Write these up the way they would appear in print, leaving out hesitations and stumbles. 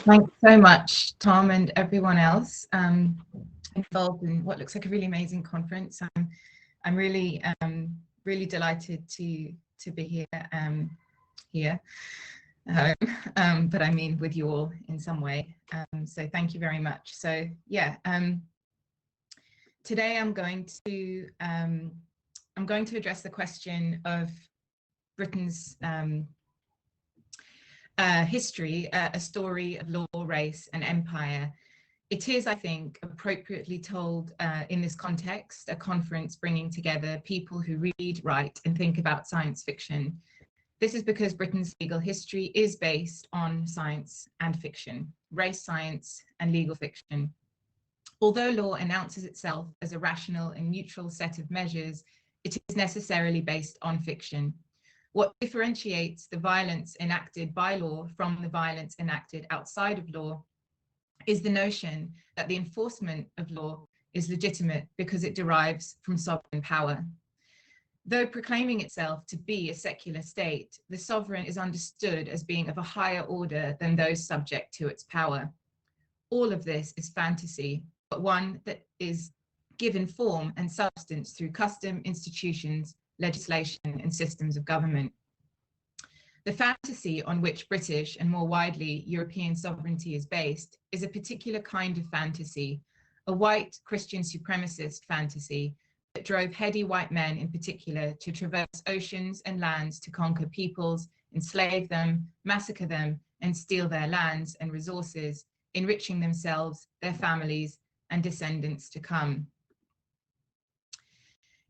Thanks so much, Tom, and everyone else involved in what looks like a really amazing conference. I'm really, really delighted to be here at home, but I mean with you all in some way. So thank you very much. So yeah, today I'm going to address the question of Britain's history, a story of law, race, and empire. It is, I think, appropriately told in this context, a conference bringing together people who read, write, and think about science fiction. This is because Britain's legal history is based on science and fiction, race science and legal fiction. Although law announces itself as a rational and neutral set of measures, it is necessarily based on fiction. What differentiates the violence enacted by law from the violence enacted outside of law is the notion that the enforcement of law is legitimate because it derives from sovereign power. Though proclaiming itself to be a secular state, the sovereign is understood as being of a higher order than those subject to its power. All of this is fantasy, but one that is given form and substance through custom, institutions, legislation, and systems of government. The fantasy on which British and more widely European sovereignty is based is a particular kind of fantasy, a white Christian supremacist fantasy that drove heady white men in particular to traverse oceans and lands to conquer peoples, enslave them, massacre them, and steal their lands and resources, enriching themselves, their families, and descendants to come.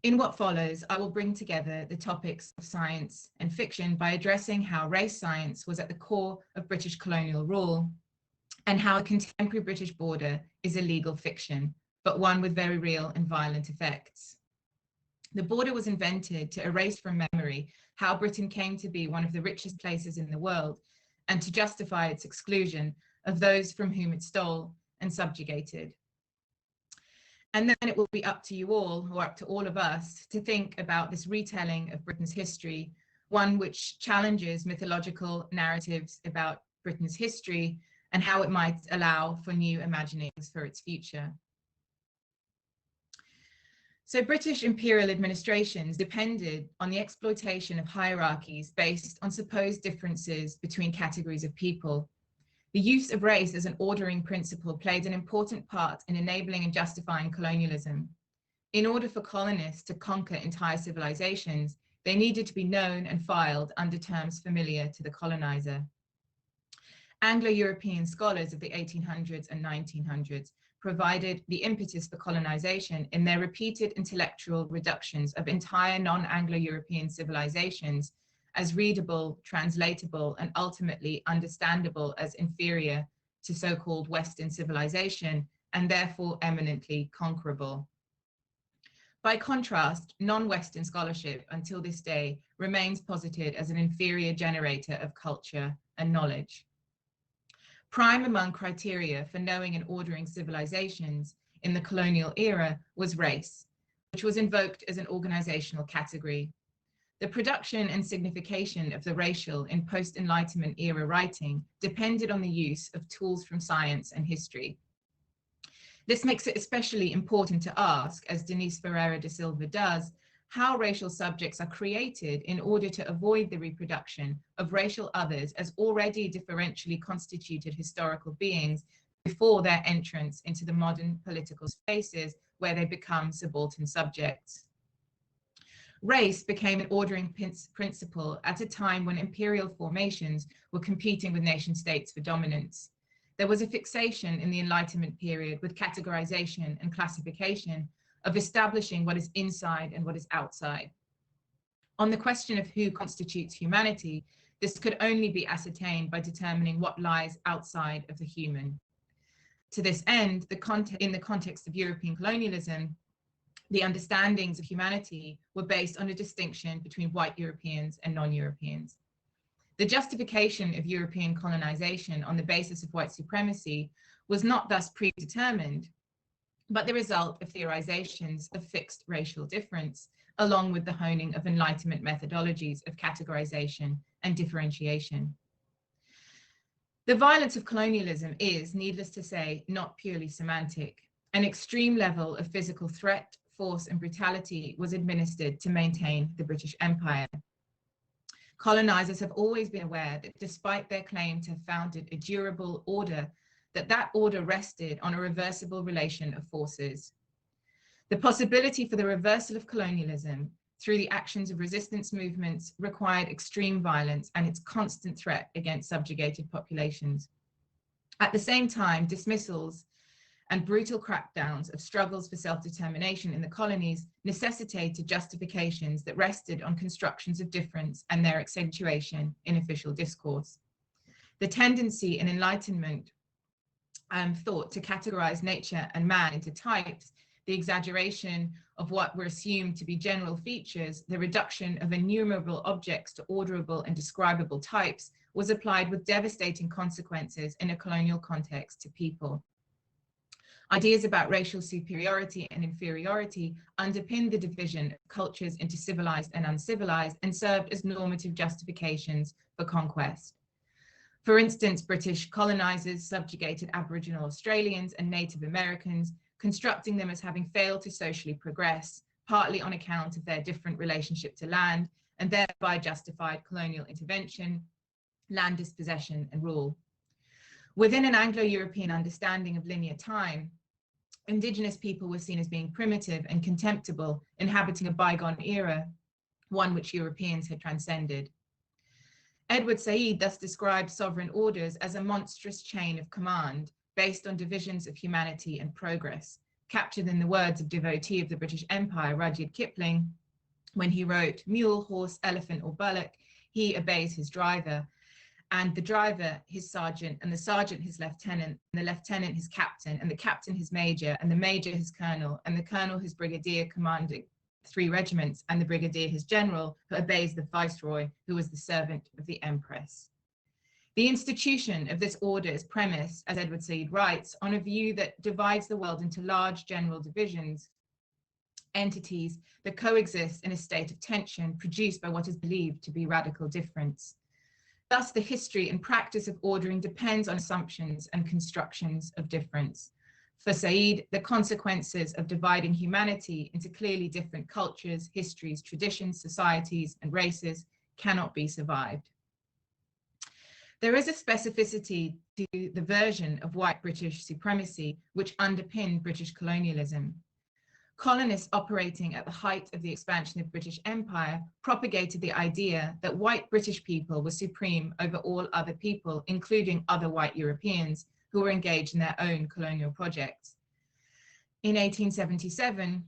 In what follows, I will bring together the topics of science and fiction by addressing how race science was at the core of British colonial rule and how a contemporary British border is a legal fiction, but one with very real and violent effects. The border was invented to erase from memory how Britain came to be one of the richest places in the world and to justify its exclusion of those from whom it stole and subjugated. And then it will be up to you all, or up to all of us, to think about this retelling of Britain's history, one which challenges mythological narratives about Britain's history and how it might allow for new imaginings for its future. So British imperial administrations depended on the exploitation of hierarchies based on supposed differences between categories of people. The use of race as an ordering principle played an important part in enabling and justifying colonialism. In order for colonists to conquer entire civilizations, they needed to be known and filed under terms familiar to the colonizer. Anglo-European scholars of the 1800s and 1900s provided the impetus for colonization in their repeated intellectual reductions of entire non-Anglo-European civilizations as readable, translatable, and ultimately understandable as inferior to so-called Western civilization, and therefore eminently conquerable. By contrast, non-Western scholarship until this day remains posited as an inferior generator of culture and knowledge. Prime among criteria for knowing and ordering civilizations in the colonial era was race, which was invoked as an organizational category. The production and signification of the racial in post-Enlightenment era writing depended on the use of tools from science and history. This makes it especially important to ask, as Denise Ferreira da Silva does, how racial subjects are created in order to avoid the reproduction of racial others as already differentially constituted historical beings before their entrance into the modern political spaces where they become subaltern subjects. Race became an ordering principle at a time when imperial formations were competing with nation states for dominance. There was a fixation in the Enlightenment period with categorization and classification of establishing what is inside and what is outside. On the question of who constitutes humanity, this could only be ascertained by determining what lies outside of the human. To this end, in the context of European colonialism, the understandings of humanity were based on a distinction between white Europeans and non-Europeans. The justification of European colonization on the basis of white supremacy was not thus predetermined, but the result of theorizations of fixed racial difference, along with the honing of Enlightenment methodologies of categorization and differentiation. The violence of colonialism is, needless to say, not purely semantic. An extreme level of physical threat, force, and brutality was administered to maintain the British Empire. Colonizers have always been aware that despite their claim to have founded a durable order, that order rested on a reversible relation of forces. The possibility for the reversal of colonialism through the actions of resistance movements required extreme violence and its constant threat against subjugated populations. At the same time, dismissals and brutal crackdowns of struggles for self-determination in the colonies necessitated justifications that rested on constructions of difference and their accentuation in official discourse. The tendency in Enlightenment thought to categorize nature and man into types, the exaggeration of what were assumed to be general features, the reduction of innumerable objects to orderable and describable types, was applied with devastating consequences in a colonial context to people. Ideas about racial superiority and inferiority underpinned the division of cultures into civilized and uncivilized and served as normative justifications for conquest. For instance, British colonizers subjugated Aboriginal Australians and Native Americans, constructing them as having failed to socially progress, partly on account of their different relationship to land, and thereby justified colonial intervention, land dispossession, and rule. Within an Anglo-European understanding of linear time, Indigenous people were seen as being primitive and contemptible, inhabiting a bygone era, one which Europeans had transcended. Edward Said thus described sovereign orders as a monstrous chain of command based on divisions of humanity and progress, captured in the words of devotee of the British Empire, Rudyard Kipling, when he wrote, "Mule, horse, elephant, or bullock, he obeys his driver, and the driver his sergeant, and the sergeant his lieutenant, and the lieutenant his captain, and the captain his major, and the major his colonel, and the colonel his brigadier commanding 3 regiments, and the brigadier his general, who obeys the viceroy, who was the servant of the empress." The institution of this order is premised, as Edward Said writes, on a view that divides the world into large general divisions, entities that coexist in a state of tension produced by what is believed to be radical difference. Thus, the history and practice of ordering depends on assumptions and constructions of difference. For Said, the consequences of dividing humanity into clearly different cultures, histories, traditions, societies, and races cannot be survived. There is a specificity to the version of white British supremacy which underpinned British colonialism. Colonists operating at the height of the expansion of British Empire propagated the idea that white British people were supreme over all other people, including other white Europeans who were engaged in their own colonial projects. In 1877,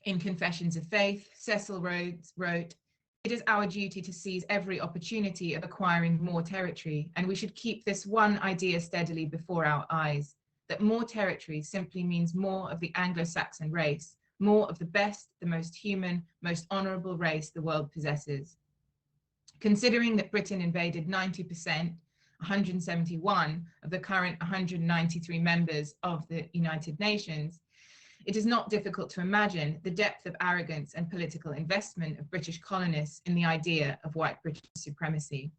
in Confessions of Faith, Cecil Rhodes wrote, "It is our duty to seize every opportunity of acquiring more territory, and we should keep this one idea steadily before our eyes, that more territory simply means more of the Anglo-Saxon race, more of the best, the most human, most honorable race the world possesses. Considering that Britain invaded 90%, 171 of the current 193 members of the United Nations, it is not difficult to imagine the depth of arrogance and political investment of British colonists in the idea of white British supremacy."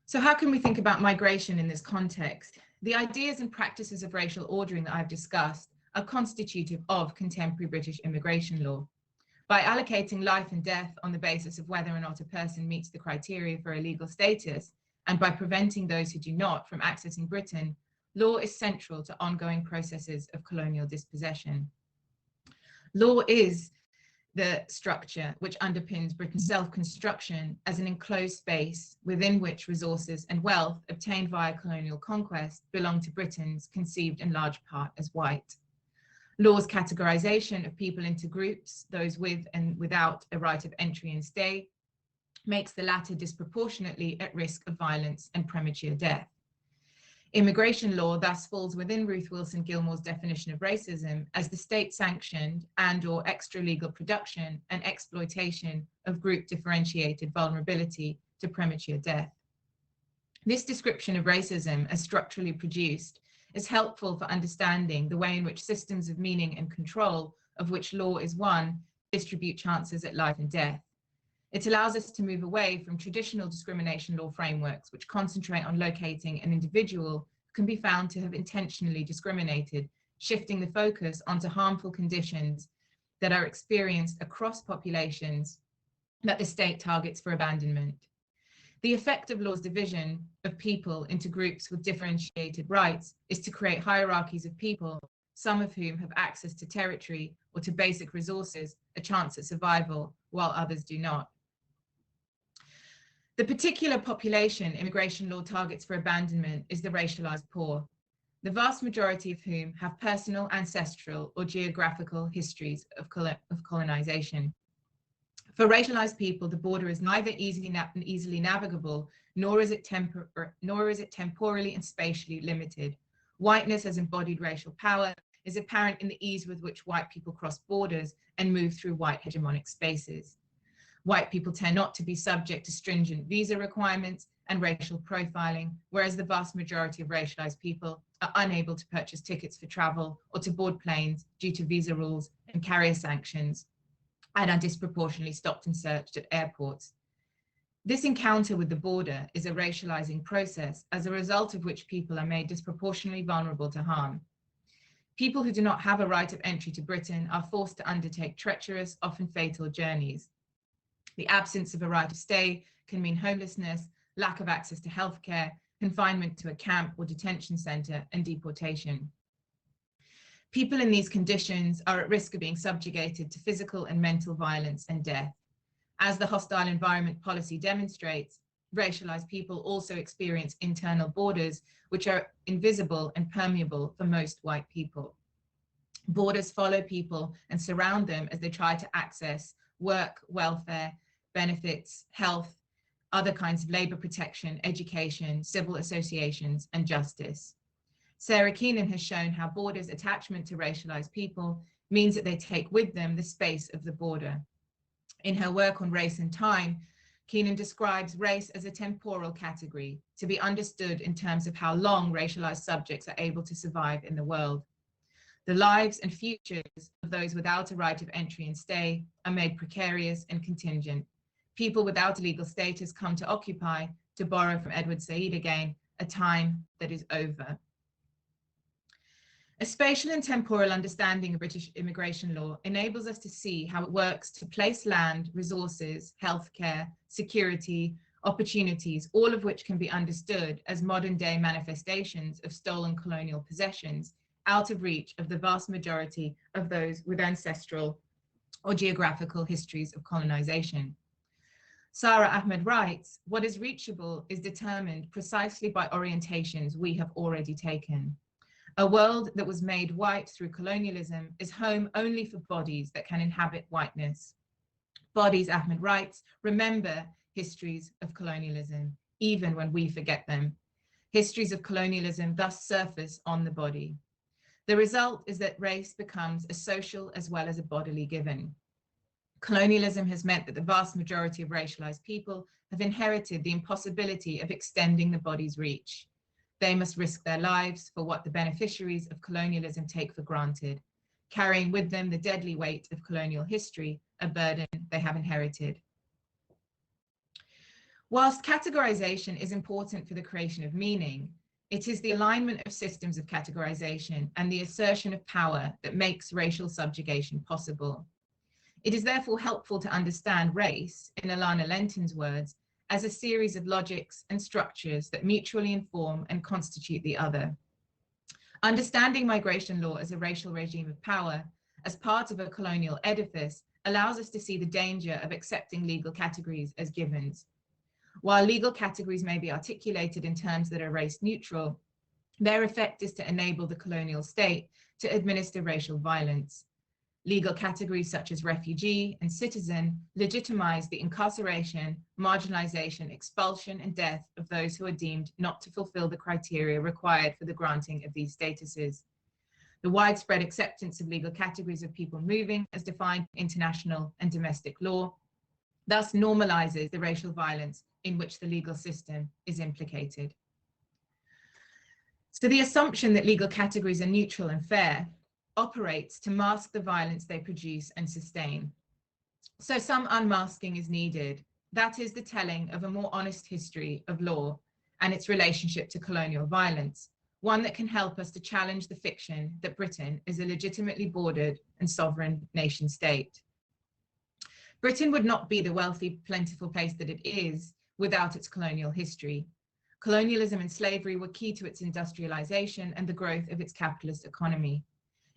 So how can we think about migration in this context? The ideas and practices of racial ordering that I've discussed are constitutive of contemporary British immigration law. By allocating life and death on the basis of whether or not a person meets the criteria for a legal status, and by preventing those who do not from accessing Britain, law is central to ongoing processes of colonial dispossession. Law is the structure which underpins Britain's self-construction as an enclosed space within which resources and wealth obtained via colonial conquest belong to Britons conceived in large part as white. Law's categorization of people into groups, those with and without a right of entry and stay, makes the latter disproportionately at risk of violence and premature death. Immigration law thus falls within Ruth Wilson Gilmore's definition of racism as the state-sanctioned and/or extra-legal production and exploitation of group-differentiated vulnerability to premature death. This description of racism as structurally produced is helpful for understanding the way in which systems of meaning and control, of which law is one, distribute chances at life and death. It allows us to move away from traditional discrimination law frameworks, which concentrate on locating an individual who can be found to have intentionally discriminated, shifting the focus onto harmful conditions that are experienced across populations that the state targets for abandonment. The effect of law's division of people into groups with differentiated rights is to create hierarchies of people, some of whom have access to territory or to basic resources, a chance at survival, while others do not. The particular population immigration law targets for abandonment is the racialized poor, the vast majority of whom have personal, ancestral, or geographical histories of colonization. For racialized people, the border is neither easily navigable, nor is it temporally and spatially limited. Whiteness as embodied racial power is apparent in the ease with which white people cross borders and move through white hegemonic spaces. White people tend not to be subject to stringent visa requirements and racial profiling, whereas the vast majority of racialized people are unable to purchase tickets for travel or to board planes due to visa rules and carrier sanctions, and are disproportionately stopped and searched at airports. This encounter with the border is a racializing process, as a result of which people are made disproportionately vulnerable to harm. People who do not have a right of entry to Britain are forced to undertake treacherous, often fatal journeys. The absence of a right of stay can mean homelessness, lack of access to healthcare, confinement to a camp or detention center, and deportation. People in these conditions are at risk of being subjugated to physical and mental violence and death. As the hostile environment policy demonstrates, racialized people also experience internal borders which are invisible and permeable for most white people. Borders follow people and surround them as they try to access work, welfare, benefits, health, other kinds of labor protection, education, civil associations, and justice. Sarah Keenan has shown how borders' attachment to racialized people means that they take with them the space of the border. In her work on race and time, Keenan describes race as a temporal category to be understood in terms of how long racialized subjects are able to survive in the world. The lives and futures of those without a right of entry and stay are made precarious and contingent. People without a legal status come to occupy, to borrow from Edward Said again, a time that is over. A spatial and temporal understanding of British immigration law enables us to see how it works to place land, resources, healthcare, security, opportunities, all of which can be understood as modern day manifestations of stolen colonial possessions, out of reach of the vast majority of those with ancestral or geographical histories of colonization. Sara Ahmed writes, what is reachable is determined precisely by orientations we have already taken. A world that was made white through colonialism is home only for bodies that can inhabit whiteness. Bodies, Ahmed writes, remember histories of colonialism, even when we forget them. Histories of colonialism thus surface on the body. The result is that race becomes a social as well as a bodily given. Colonialism has meant that the vast majority of racialized people have inherited the impossibility of extending the body's reach. They must risk their lives for what the beneficiaries of colonialism take for granted, carrying with them the deadly weight of colonial history, a burden they have inherited. Whilst categorization is important for the creation of meaning, it is the alignment of systems of categorization and the assertion of power that makes racial subjugation possible. It is therefore helpful to understand race, in Alana Lenton's words, as a series of logics and structures that mutually inform and constitute the other. Understanding migration law as a racial regime of power, as part of a colonial edifice, allows us to see the danger of accepting legal categories as givens. While legal categories may be articulated in terms that are race neutral, their effect is to enable the colonial state to administer racial violence. Legal categories such as refugee and citizen legitimize the incarceration, marginalization, expulsion, and death of those who are deemed not to fulfill the criteria required for the granting of these statuses. The widespread acceptance of legal categories of people moving as defined in international and domestic law thus normalizes the racial violence in which the legal system is implicated. So the assumption that legal categories are neutral and fair operates to mask the violence they produce and sustain. So some unmasking is needed. That is the telling of a more honest history of law and its relationship to colonial violence, one that can help us to challenge the fiction that Britain is a legitimately bordered and sovereign nation state. Britain would not be the wealthy, plentiful place that it is without its colonial history. Colonialism and slavery were key to its industrialization and the growth of its capitalist economy.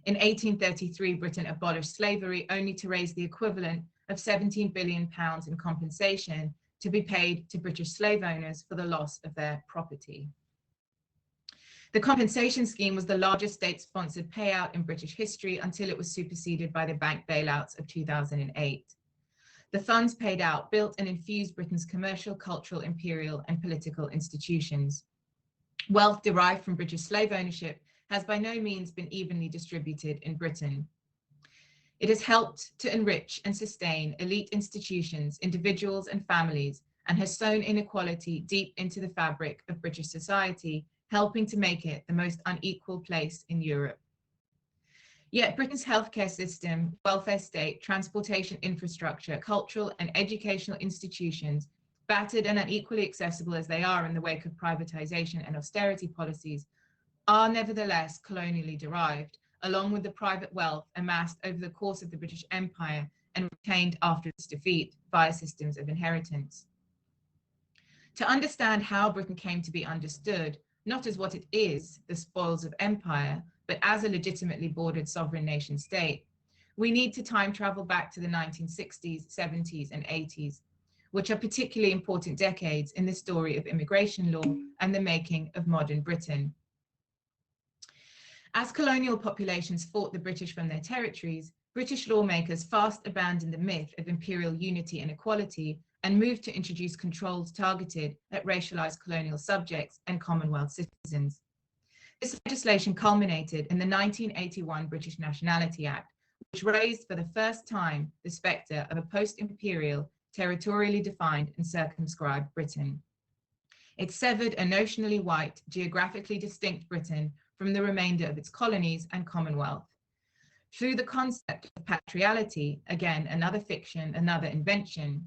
In 1833, Britain abolished slavery only to raise the equivalent of £17 billion in compensation to be paid to British slave owners for the loss of their property. The compensation scheme was the largest state-sponsored payout in British history until it was superseded by the bank bailouts of 2008. The funds paid out built and infused Britain's commercial, cultural, imperial, and political institutions. Wealth derived from British slave ownership has by no means been evenly distributed in Britain. It has helped to enrich and sustain elite institutions, individuals, and families, and has sown inequality deep into the fabric of British society, helping to make it the most unequal place in Europe. Yet Britain's healthcare system, welfare state, transportation infrastructure, cultural and educational institutions, battered and unequally accessible as they are in the wake of privatization and austerity policies, are nevertheless colonially derived, along with the private wealth amassed over the course of the British Empire and retained after its defeat via systems of inheritance. To understand how Britain came to be understood, not as what it is, the spoils of empire, but as a legitimately bordered sovereign nation state, we need to time travel back to the 1960s, 70s, and 80s, which are particularly important decades in the story of immigration law and the making of modern Britain. As colonial populations fought the British from their territories, British lawmakers fast abandoned the myth of imperial unity and equality and moved to introduce controls targeted at racialized colonial subjects and Commonwealth citizens. This legislation culminated in the 1981 British Nationality Act, which raised for the first time the spectre of a post-imperial, territorially defined and circumscribed Britain. It severed a notionally white, geographically distinct Britain from the remainder of its colonies and Commonwealth. Through the concept of patriality, again, another fiction, another invention,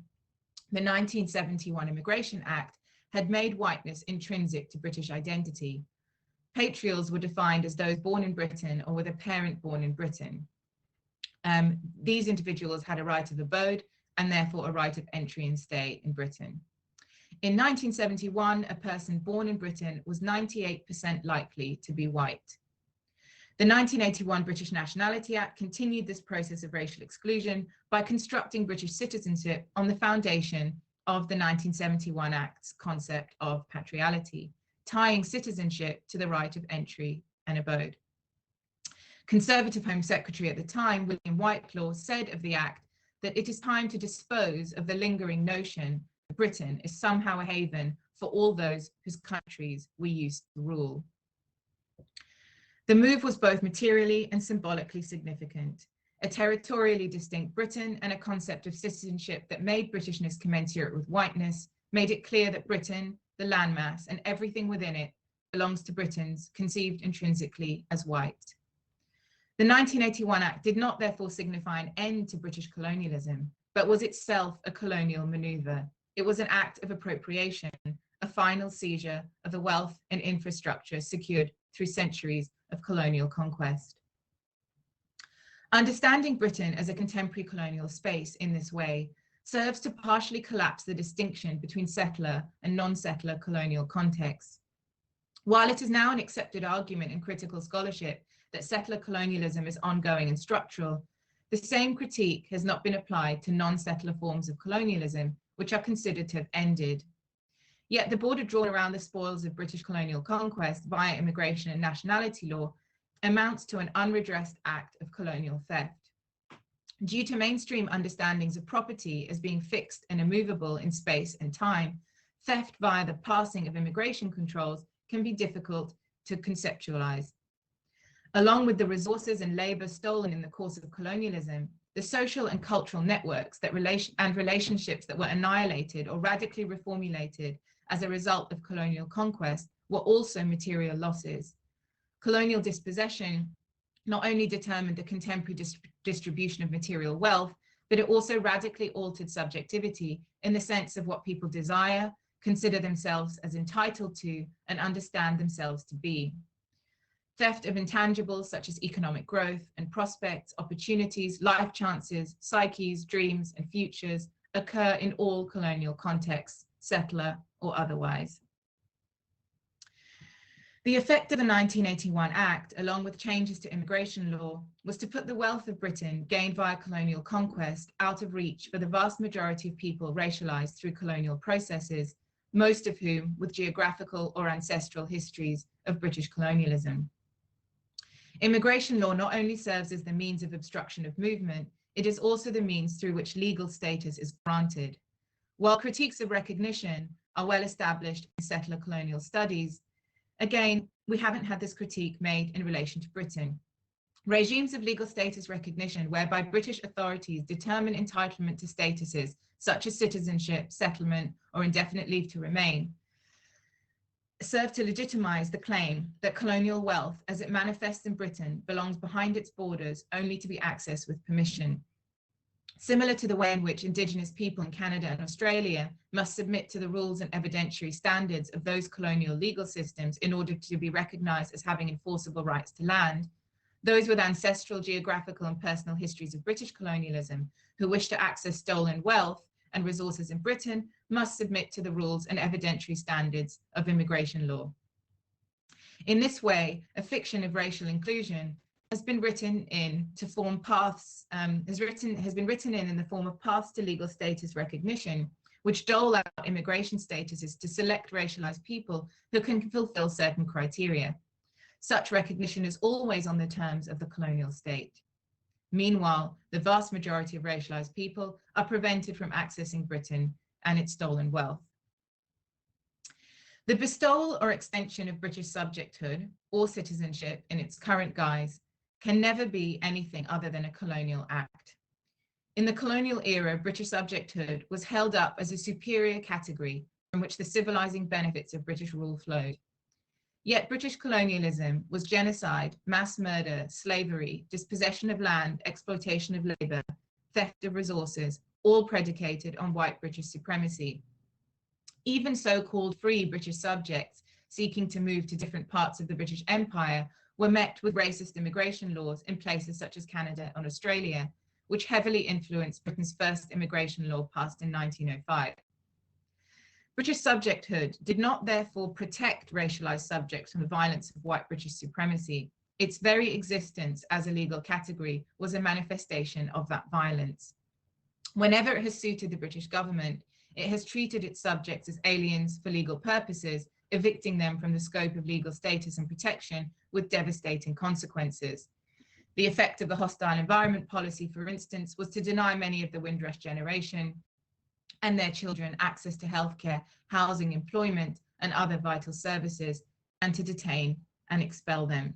the 1971 Immigration Act had made whiteness intrinsic to British identity. Patrials were defined as those born in Britain or with a parent born in Britain. These individuals had a right of abode and therefore a right of entry and stay in Britain. In 1971, a person born in Britain was 98% likely to be white. The 1981 British Nationality Act continued this process of racial exclusion by constructing British citizenship on the foundation of the 1971 Act's concept of patriality, tying citizenship to the right of entry and abode. Conservative Home Secretary at the time, William Whitelaw, said of the Act that it is time to dispose of the lingering notion that Britain is somehow a haven for all those whose countries we used to rule. The move was both materially and symbolically significant. A territorially distinct Britain and a concept of citizenship that made Britishness commensurate with whiteness made it clear that Britain, the landmass, and everything within it belongs to Britons conceived intrinsically as white. The 1981 Act did not therefore signify an end to British colonialism, but was itself a colonial maneuver. It was an act of appropriation, a final seizure of the wealth and infrastructure secured through centuries of colonial conquest. Understanding Britain as a contemporary colonial space in this way serves to partially collapse the distinction between settler and non-settler colonial contexts. While it is now an accepted argument in critical scholarship that settler colonialism is ongoing and structural, the same critique has not been applied to non-settler forms of colonialism, which are considered to have ended. Yet the border drawn around the spoils of British colonial conquest via immigration and nationality law amounts to an unredressed act of colonial theft. Due to mainstream understandings of property as being fixed and immovable in space and time, theft via the passing of immigration controls can be difficult to conceptualize. Along with the resources and labor stolen in the course of colonialism, the social and cultural networks and relationships that were annihilated or radically reformulated as a result of colonial conquest were also material losses. Colonial dispossession not only determined the contemporary distribution of material wealth, but it also radically altered subjectivity in the sense of what people desire, consider themselves as entitled to, and understand themselves to be. Theft of intangibles such as economic growth and prospects, opportunities, life chances, psyches, dreams, and futures occur in all colonial contexts, settler or otherwise. The effect of the 1981 Act, along with changes to immigration law, was to put the wealth of Britain gained via colonial conquest out of reach for the vast majority of people racialized through colonial processes, most of whom with geographical or ancestral histories of British colonialism. Immigration law not only serves as the means of obstruction of movement, it is also the means through which legal status is granted. While critiques of recognition are well established in settler colonial studies, again, we haven't had this critique made in relation to Britain. Regimes of legal status recognition whereby British authorities determine entitlement to statuses such as citizenship, settlement, or indefinite leave to remain serve to legitimize the claim that colonial wealth as it manifests in Britain belongs behind its borders only to be accessed with permission. Similar to the way in which Indigenous people in Canada and Australia must submit to the rules and evidentiary standards of those colonial legal systems in order to be recognized as having enforceable rights to land, those with ancestral, geographical, and personal histories of British colonialism who wish to access stolen wealth and resources in Britain must submit to the rules and evidentiary standards of immigration law. In this way, a fiction of racial inclusion has been written in to form paths, has been written in the form of paths to legal status recognition, which dole out immigration statuses to select racialized people who can fulfill certain criteria. Such recognition is always on the terms of the colonial state. Meanwhile, the vast majority of racialized people are prevented from accessing Britain and its stolen wealth. The bestowal or extension of British subjecthood or citizenship in its current guise can never be anything other than a colonial act. In the colonial era, British subjecthood was held up as a superior category from which the civilizing benefits of British rule flowed. Yet British colonialism was genocide, mass murder, slavery, dispossession of land, exploitation of labor, theft of resources, all predicated on white British supremacy. Even so-called free British subjects seeking to move to different parts of the British Empire were met with racist immigration laws in places such as Canada and Australia, which heavily influenced Britain's first immigration law passed in 1905. British subjecthood did not therefore protect racialized subjects from the violence of white British supremacy. Its very existence as a legal category was a manifestation of that violence. Whenever it has suited the British government, it has treated its subjects as aliens for legal purposes, evicting them from the scope of legal status and protection with devastating consequences. The effect of the hostile environment policy, for instance, was to deny many of the Windrush generation and their children access to healthcare, housing, employment, and other vital services, and to detain and expel them.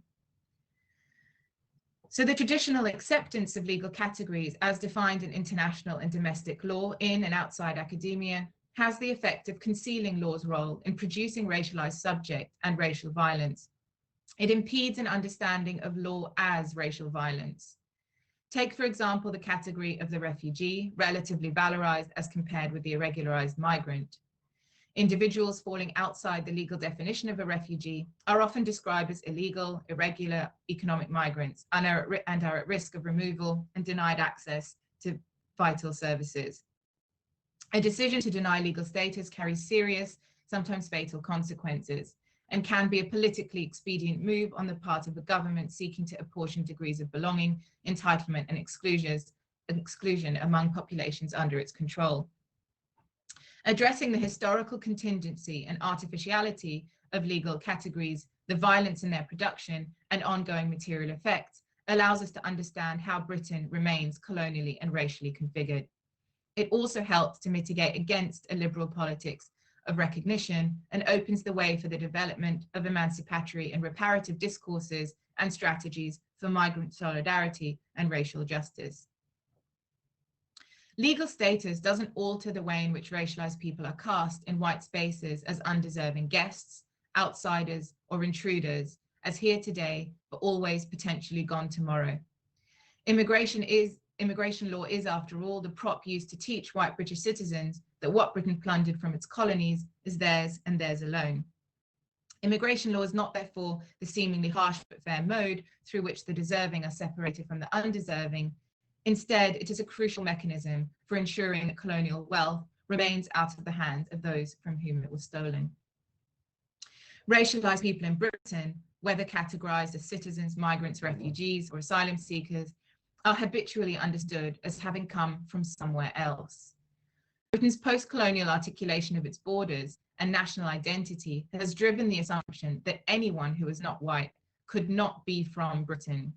So the traditional acceptance of legal categories as defined in international and domestic law in and outside academia has the effect of concealing law's role in producing racialized subject and racial violence. It impedes an understanding of law as racial violence. Take, for example, the category of the refugee, relatively valorized as compared with the irregularized migrant. Individuals falling outside the legal definition of a refugee are often described as illegal, irregular economic migrants and are at risk of removal and denied access to vital services. A decision to deny legal status carries serious, sometimes fatal consequences, and can be a politically expedient move on the part of the government seeking to apportion degrees of belonging, entitlement, and exclusion among populations under its control. Addressing the historical contingency and artificiality of legal categories, the violence in their production, and ongoing material effects allows us to understand how Britain remains colonially and racially configured. It also helps to mitigate against a liberal politics of recognition and opens the way for the development of emancipatory and reparative discourses and strategies for migrant solidarity and racial justice. Legal status doesn't alter the way in which racialized people are cast in white spaces as undeserving guests, outsiders, or intruders, as here today, but always potentially gone tomorrow. Immigration is immigration law is, after all, the prop used to teach white British citizens that what Britain plundered from its colonies is theirs and theirs alone. Immigration law is not, therefore, the seemingly harsh but fair mode through which the deserving are separated from the undeserving. Instead, it is a crucial mechanism for ensuring that colonial wealth remains out of the hands of those from whom it was stolen. Racialized people in Britain, whether categorized as citizens, migrants, refugees, or asylum seekers, are habitually understood as having come from somewhere else. Britain's post-colonial articulation of its borders and national identity has driven the assumption that anyone who is not white could not be from Britain.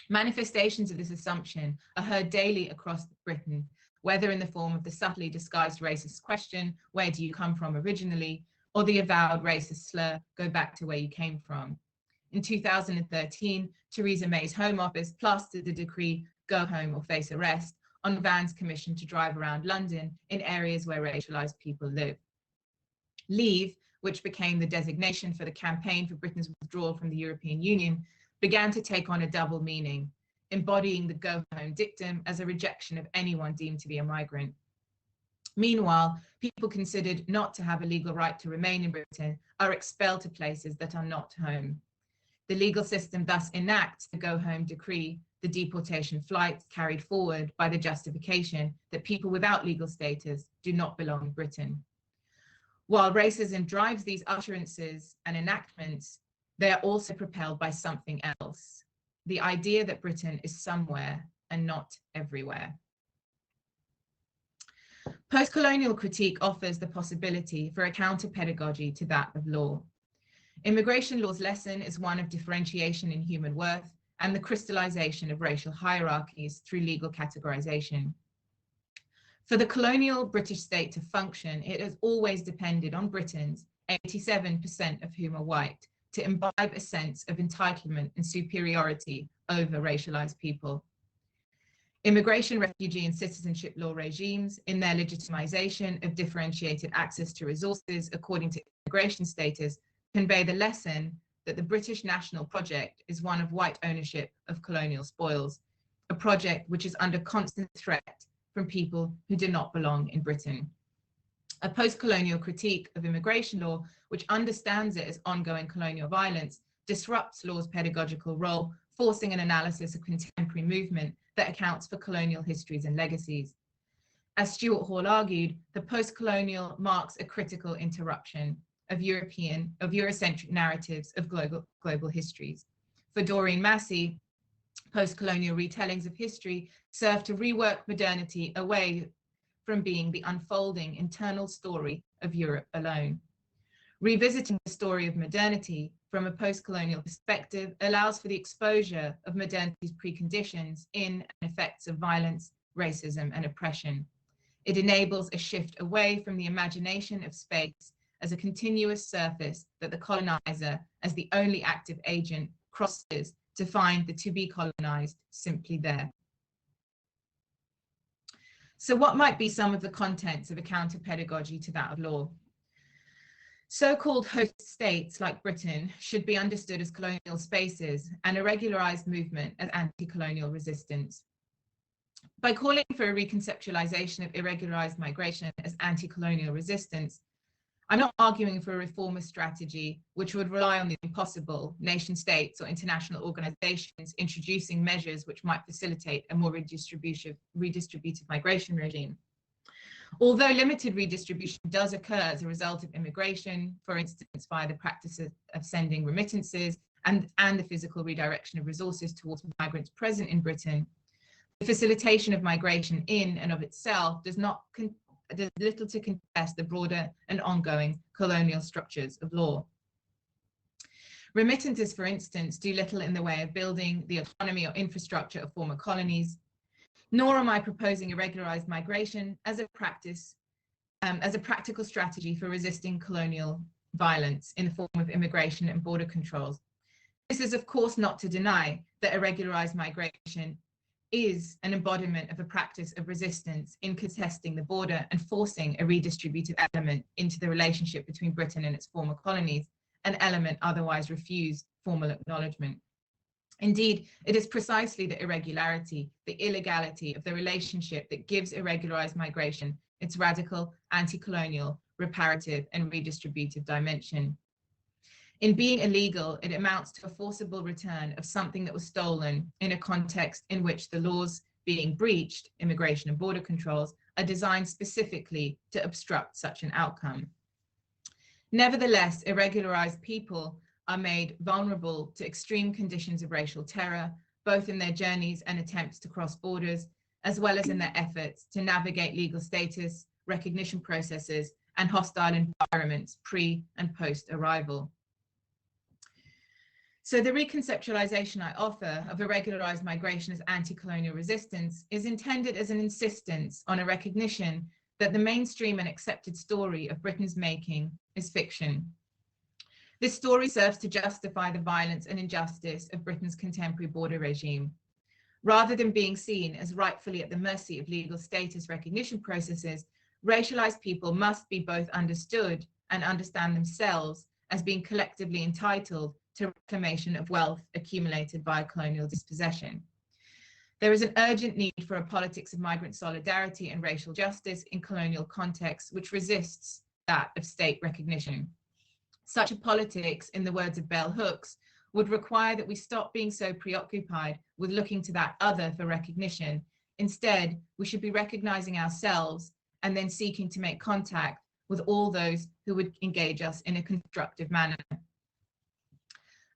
Manifestations of this assumption are heard daily across Britain, whether in the form of the subtly disguised racist question, "Where do you come from originally?" or the avowed racist slur, "Go back to where you came from." In 2013, Theresa May's Home Office plastered the decree, "Go home or face arrest," on vans commissioned to drive around London in areas where racialized people live. Leave, which became the designation for the campaign for Britain's withdrawal from the European Union, began to take on a double meaning, embodying the go home dictum as a rejection of anyone deemed to be a migrant. Meanwhile, people considered not to have a legal right to remain in Britain are expelled to places that are not home. The legal system thus enacts the go home decree, the deportation flights carried forward by the justification that people without legal status do not belong in Britain. While racism drives these utterances and enactments, they are also propelled by something else, the idea that Britain is somewhere and not everywhere. Post-colonial critique offers the possibility for a counter-pedagogy to that of law. Immigration law's lesson is one of differentiation in human worth and the crystallization of racial hierarchies through legal categorization. For the colonial British state to function, it has always depended on Britons, 87% of whom are white, to imbibe a sense of entitlement and superiority over racialized people. Immigration, refugee, and citizenship law regimes, in their legitimization of differentiated access to resources according to immigration status, convey the lesson that the British national project is one of white ownership of colonial spoils, a project which is under constant threat from people who do not belong in Britain. A post-colonial critique of immigration law, which understands it as ongoing colonial violence, disrupts law's pedagogical role, forcing an analysis of contemporary movement that accounts for colonial histories and legacies. As Stuart Hall argued, the post-colonial marks a critical interruption of Eurocentric narratives of global histories. For Doreen Massey, post-colonial retellings of history serve to rework modernity away from being the unfolding internal story of Europe alone. Revisiting the story of modernity from a post-colonial perspective allows for the exposure of modernity's preconditions in and effects of violence, racism, and oppression. It enables a shift away from the imagination of space as a continuous surface that the colonizer, as the only active agent, crosses to find the to be colonized simply there. So what might be some of the contents of a counter-pedagogy to that of law? So-called host states like Britain should be understood as colonial spaces and a regularized movement as anti-colonial resistance. By calling for a reconceptualization of irregularized migration as anti-colonial resistance, I'm not arguing for a reformist strategy which would rely on the impossible, nation states or international organizations introducing measures which might facilitate a more redistributive migration regime. Although limited redistribution does occur as a result of immigration, for instance, via the practice of sending remittances and the physical redirection of resources towards migrants present in Britain, the facilitation of migration in and of itself does little to contest the broader and ongoing colonial structures of law. Remittances, for instance, do little in the way of building the autonomy or infrastructure of former colonies, nor am I proposing irregularized migration as a practical strategy for resisting colonial violence in the form of immigration and border controls. This is, of course, not to deny that irregularized migration is an embodiment of a practice of resistance in contesting the border and forcing a redistributive element into the relationship between Britain and its former colonies, an element otherwise refused formal acknowledgement. Indeed, it is precisely the irregularity, the illegality of the relationship that gives irregularized migration its radical, anti-colonial, reparative, and redistributive dimension. In being illegal, it amounts to a forcible return of something that was stolen in a context in which the laws being breached, immigration and border controls, are designed specifically to obstruct such an outcome. Nevertheless, irregularized people are made vulnerable to extreme conditions of racial terror, both in their journeys and attempts to cross borders, as well as in their efforts to navigate legal status, recognition processes, and hostile environments pre and post-arrival. So the reconceptualization I offer of irregularized migration as anti-colonial resistance is intended as an insistence on a recognition that the mainstream and accepted story of Britain's making is fiction. This story serves to justify the violence and injustice of Britain's contemporary border regime. Rather than being seen as rightfully at the mercy of legal status recognition processes, racialized people must be both understood and understand themselves as being collectively entitled to reclamation of wealth accumulated by colonial dispossession. There is an urgent need for a politics of migrant solidarity and racial justice in colonial contexts which resists that of state recognition. Such a politics, in the words of Bell Hooks, would require that we stop being so preoccupied with looking to that other for recognition. Instead, we should be recognizing ourselves and then seeking to make contact with all those who would engage us in a constructive manner.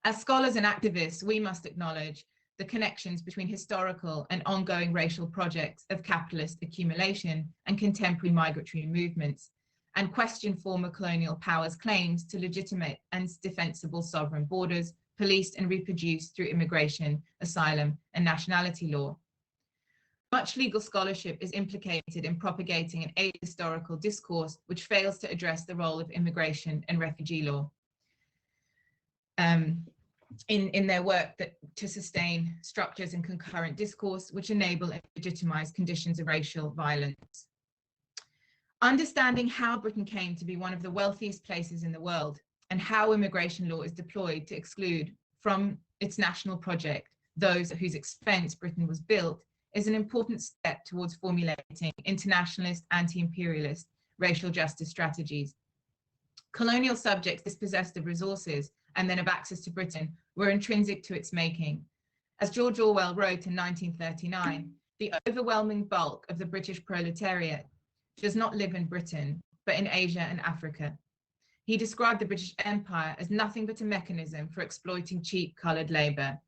As scholars and activists, we must acknowledge the connections between historical and ongoing racial projects of capitalist accumulation and contemporary migratory movements, and question former colonial powers' claims to legitimate and defensible sovereign borders, policed and reproduced through immigration, asylum, and nationality law. Much legal scholarship is implicated in propagating an ahistorical discourse which fails to address the role of immigration and refugee law in their work to sustain structures and concurrent discourse which enable and legitimize conditions of racial violence. Understanding how Britain came to be one of the wealthiest places in the world and how immigration law is deployed to exclude from its national project those at whose expense Britain was built is an important step towards formulating internationalist, anti-imperialist racial justice strategies. Colonial subjects dispossessed of resources and then of access to Britain were intrinsic to its making. As George Orwell wrote in 1939, the overwhelming bulk of the British proletariat does not live in Britain, but in Asia and Africa. He described the British Empire as nothing but a mechanism for exploiting cheap coloured labour.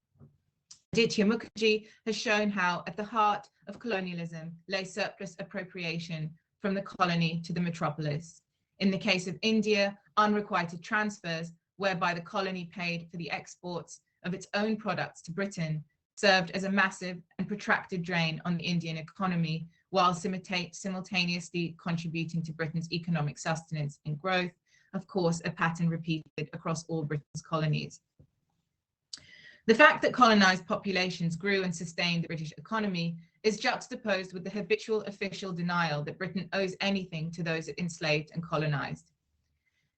Aditya Mukherjee has shown how at the heart of colonialism lay surplus appropriation from the colony to the metropolis. In the case of India, unrequited transfers whereby the colony paid for the exports of its own products to Britain served as a massive and protracted drain on the Indian economy, while simultaneously contributing to Britain's economic sustenance and growth, of course, a pattern repeated across all Britain's colonies. The fact that colonized populations grew and sustained the British economy is juxtaposed with the habitual official denial that Britain owes anything to those it enslaved and colonized.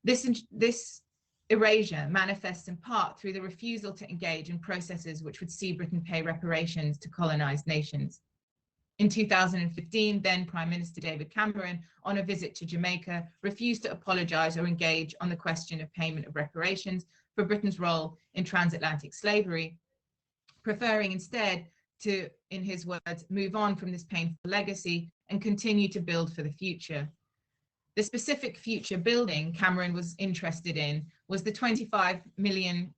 This erasure manifests in part through the refusal to engage in processes which would see Britain pay reparations to colonized nations. In 2015, then Prime Minister David Cameron, on a visit to Jamaica, refused to apologize or engage on the question of payment of reparations for Britain's role in transatlantic slavery, preferring instead to, in his words, move on from this painful legacy and continue to build for the future. The specific future building Cameron was interested in was the £25 million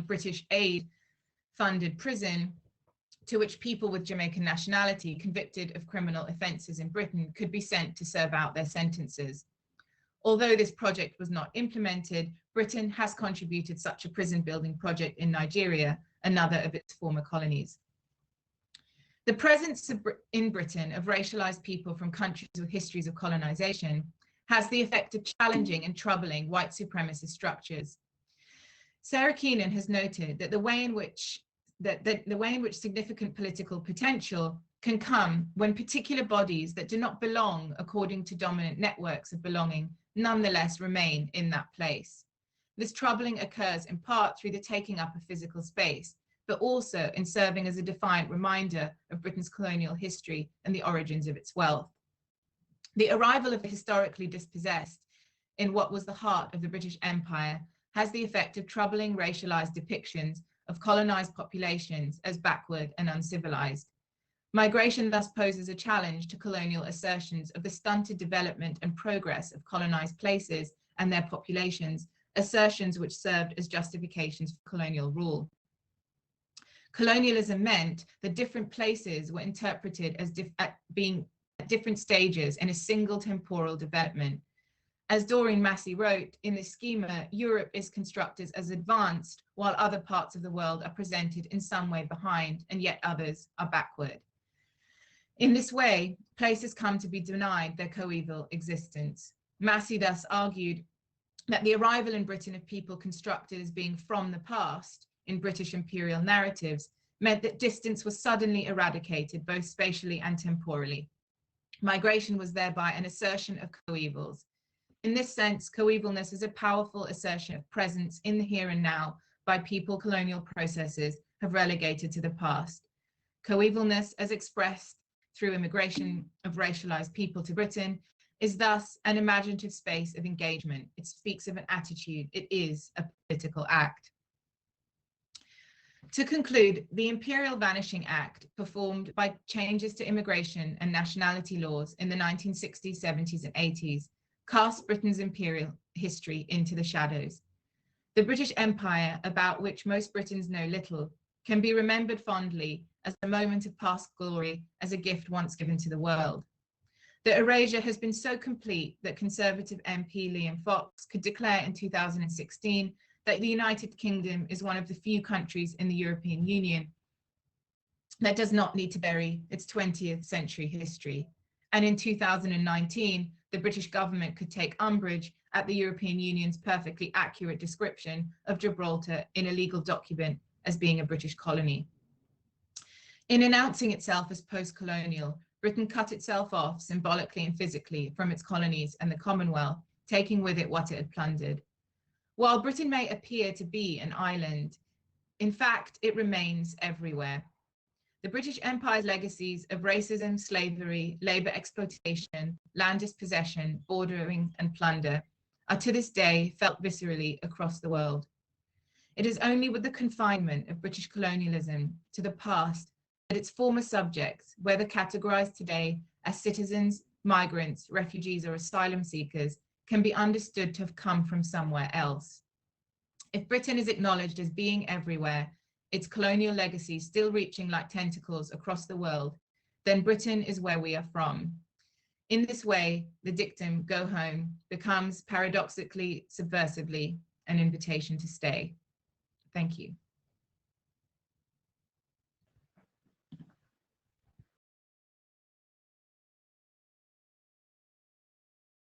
British aid-funded prison to which people with Jamaican nationality convicted of criminal offences in Britain could be sent to serve out their sentences. Although this project was not implemented, Britain has contributed such a prison building project in Nigeria, another of its former colonies. The presence in Britain of racialized people from countries with histories of colonization has the effect of challenging and troubling white supremacist structures. Sarah Keenan has noted that the way in which significant political potential can come when particular bodies that do not belong according to dominant networks of belonging nonetheless remain in that place. This troubling occurs in part through the taking up of physical space, but also in serving as a defiant reminder of Britain's colonial history and the origins of its wealth. The arrival of the historically dispossessed in what was the heart of the British Empire has the effect of troubling racialized depictions of colonized populations as backward and uncivilized. Migration thus poses a challenge to colonial assertions of the stunted development and progress of colonized places and their populations, assertions which served as justifications for colonial rule. Colonialism meant that different places were interpreted as being at different stages in a single temporal development. As Doreen Massey wrote, in this schema, Europe is constructed as advanced, while other parts of the world are presented in some way behind, and yet others are backward. In this way, places come to be denied their coeval existence. Massey thus argued that the arrival in Britain of people constructed as being from the past in British imperial narratives meant that distance was suddenly eradicated, both spatially and temporally. Migration was thereby an assertion of coevals. In this sense, coevalness is a powerful assertion of presence in the here and now by people colonial processes have relegated to the past. Coevalness, as expressed through immigration of racialized people to Britain, is thus an imaginative space of engagement. It speaks of an attitude. It is a political act. To conclude, the Imperial Vanishing Act, performed by changes to immigration and nationality laws in the 1960s, 70s, and 80s, cast Britain's imperial history into the shadows. The British Empire, about which most Britons know little, can be remembered fondly as a moment of past glory, as a gift once given to the world. The erasure has been so complete that Conservative MP Liam Fox could declare in 2016 that the United Kingdom is one of the few countries in the European Union that does not need to bury its 20th century history. And in 2019, the British government could take umbrage at the European Union's perfectly accurate description of Gibraltar in a legal document as being a British colony. In announcing itself as post-colonial, Britain cut itself off symbolically and physically from its colonies and the Commonwealth, taking with it what it had plundered. While Britain may appear to be an island, in fact, it remains everywhere. The British Empire's legacies of racism, slavery, labor exploitation, land dispossession, bordering, and plunder are to this day felt viscerally across the world. It is only with the confinement of British colonialism to the past that its former subjects, whether categorized today as citizens, migrants, refugees, or asylum seekers, can be understood to have come from somewhere else. If Britain is acknowledged as being everywhere, its colonial legacy still reaching like tentacles across the world, then Britain is where we are from. In this way, the dictum, go home, becomes paradoxically, subversively, an invitation to stay. Thank you.